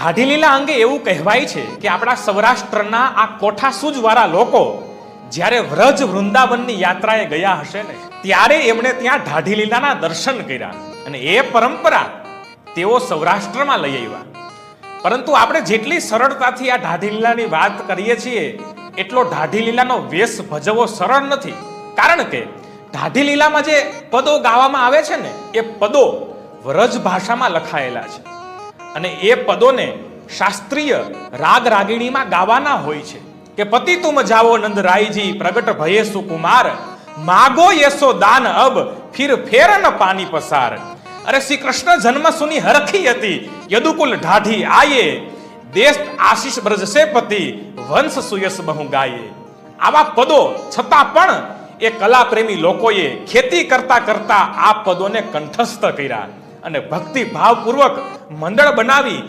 ઢાઢી લીલા અંગે એવું કહેવાય છે કે આપણા સૌરાષ્ટ્રના આ કોઠાસૂજ વાળા લોકો જ્યારે વ્રજ વૃંદાવનની યાત્રાએ ગયા હશે ને ત્યારે એમણે ત્યાં ઢાઢી લીલાના દર્શન કર્યા અને એ પરંપરા તેઓ સૌરાષ્ટ્રમાં લઈ આવ્યા. પરંતુ આપણે જેટલી સરળતાથી આ ઢાઢી લીલાની વાત કરીએ છીએ એટલો ઢાઢી લીલાનો વેશ ભજવવો સરળ નથી. કારણ કે ઢાઢી લીલામાં જે પદો ગાવામાં આવે છે ને એ પદો વ્રજ ભાષામાં લખાયેલા છે અને એ પદોને શાસ્ત્રીય રાગ રાગીણીમાં ગાવાના હોય છે કે પતિ તુમ જાવો નંદરાયજી પ્રગટ ભયે સુકુમાર માગો યસો દાન અબ ફિર ફેર ન પાની પસાર. અરે શ્રી કૃષ્ણ જન્મ સુની હરખી હતી યદુકુલ ઢાઢી આયે દેશ આશીષ બ્રજસે પતિ વંશ સુયસ બહુ ગાયે. આવા પદો છતાં પણ એ કલા પ્રેમી લોકોએ ખેતી કરતા કરતા આ પદોને કંઠસ્થ કર્યા અને ભક્તિ ભાવપૂર્વક મંડળ બનાવી